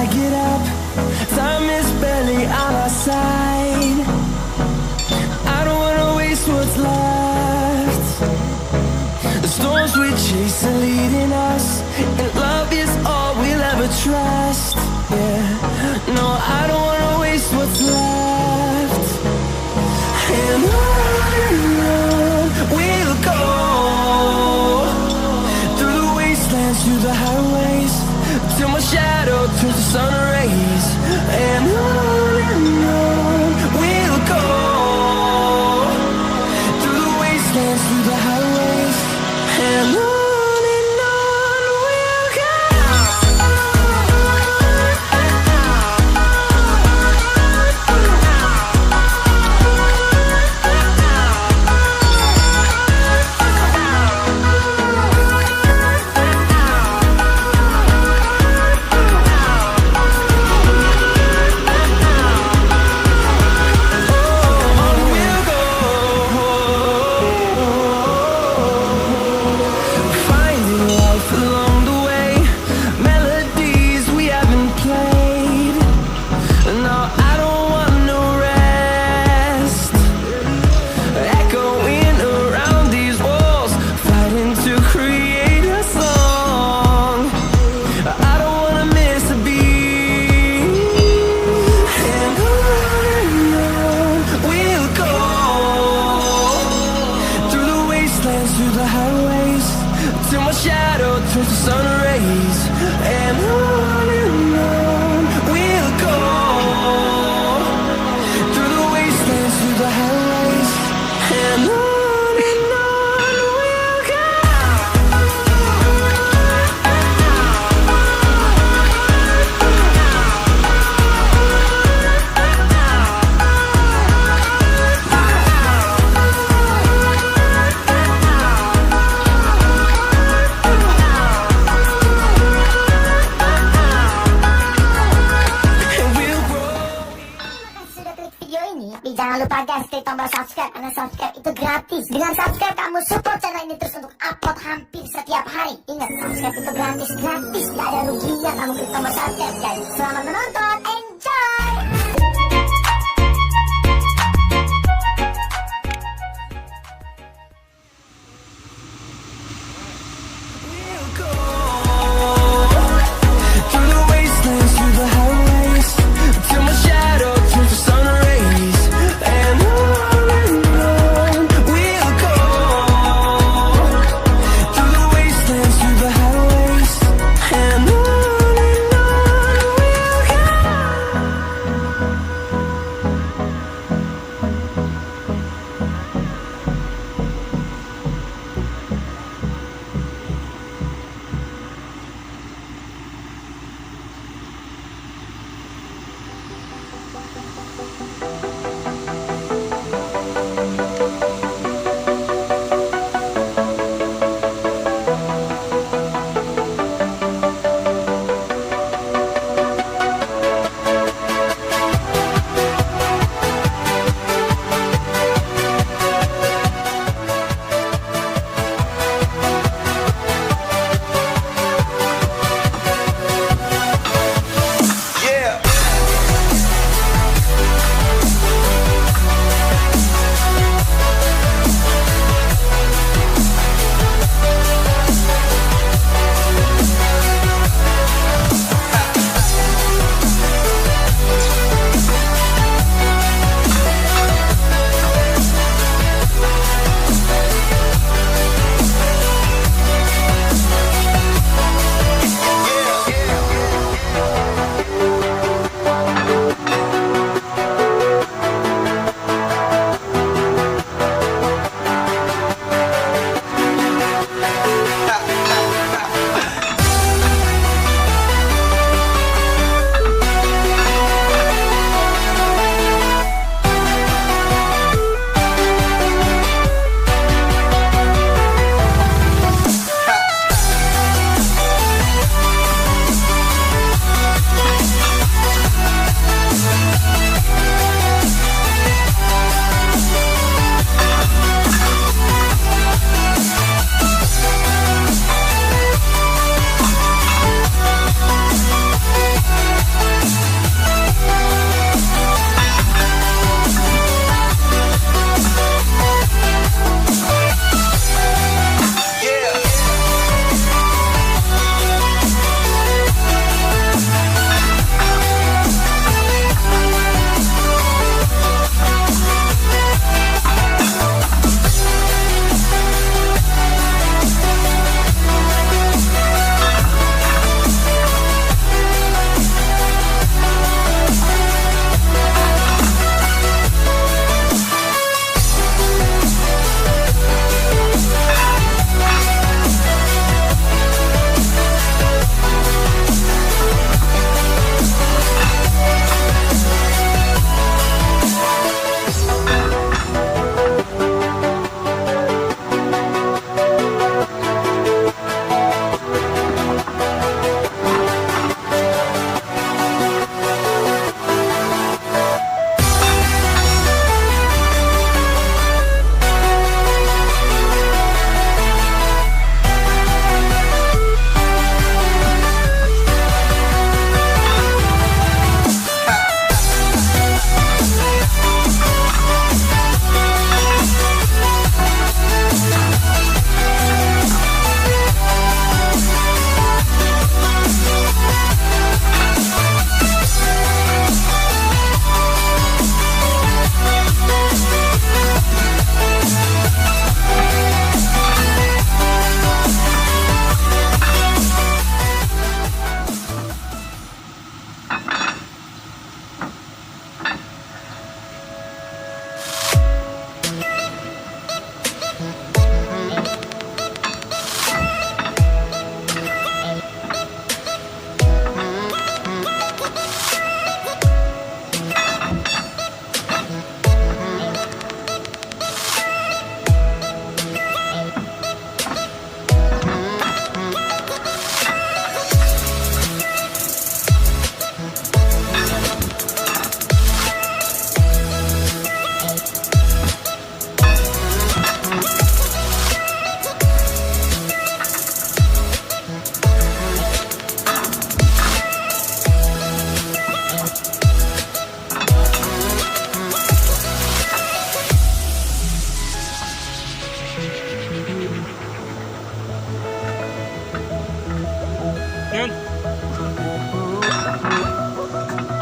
I get up, time is barely on our side. I don't wanna waste what's left. The storms we chase are leading us, and love is all we'll ever trust. Yeah, no, I don't wanna waste what's left. And on we'll go, through the wastelands, through the highways, till my shadow turns to sun rays. And on we'll go, through the wastelands, through the highways, and on. Through the highways, till my shadow turns to sun rays. And on we'll go, through the wastelands, through the highways, and on we'll go. Jangan lupa guys, klik tombol subscribe, karena subscribe itu gratis. Dengan subscribe kamu support channel ini terus untuk upload hampir setiap hari. Ingat, subscribe itu gratis, gak ada ruginya kamu klik tombol subscribe guys. Selamat menonton, enjoy! Through the highways, and on we'll go.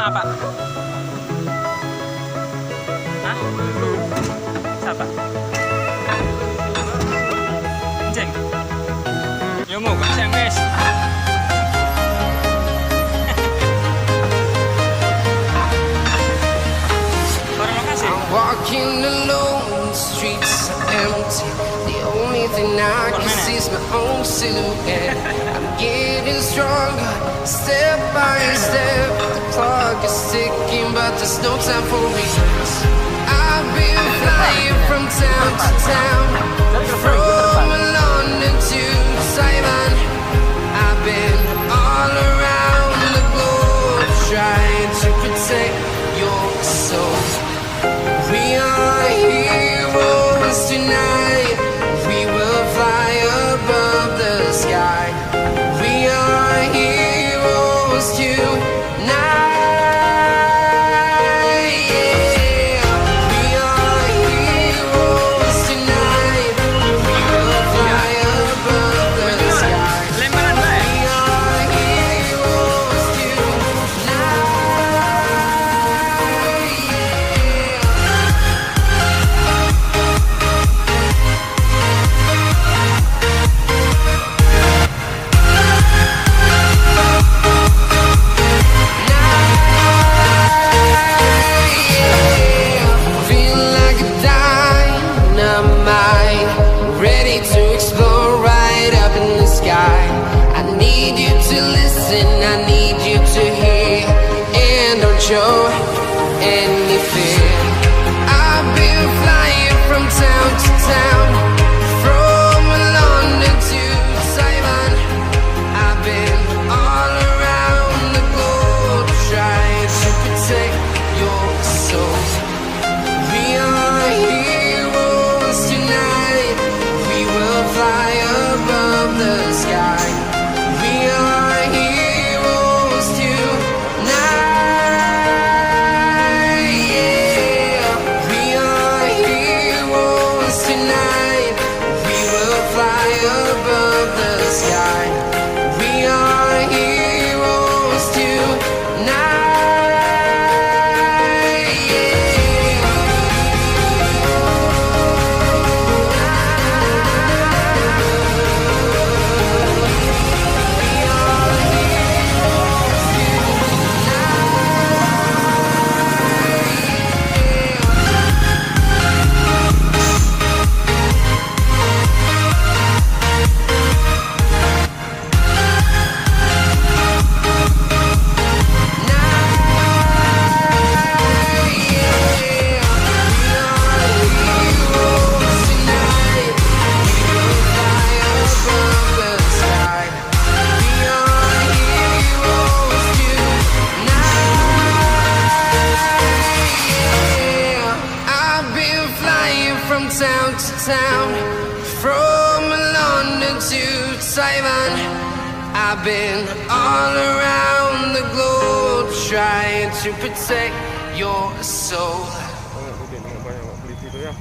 Pak? Hah? Siapa? Anjing. Ya mau gue SMS. Orang lokasi. Walking alone, the streets are empty. The only thing I can see is my own silhouette. I'm getting stronger, step by step. The clock is ticking, but there's no time for me. I've been flying from town to town, from London to Taiwan. I've been all around the globe, trying to protect your soul. We are heroes tonight. We will fly above the sky. We are heroes tonight. Yeah. We are heroes tonight. We will fly above the sky. Lemparan We baik. are heroes tonight. Feel like a dynamite, ready to explore right up in the sky. I need you to listen, I need you to hear, and don't show any fear. I've been flying from town to town, from London to Taiwan. I've been all around the globe, trying to protect your soul. We are heroes tonight. We will fly above the sky. We are heroes tonight. Yeah. We are heroes tonight. We will fly above the sky. We are heroes tonight. Yeah. Town to town, from London to Taiwan. I've been all around the globe, trying to protect your soul. Banyak beli itu ya.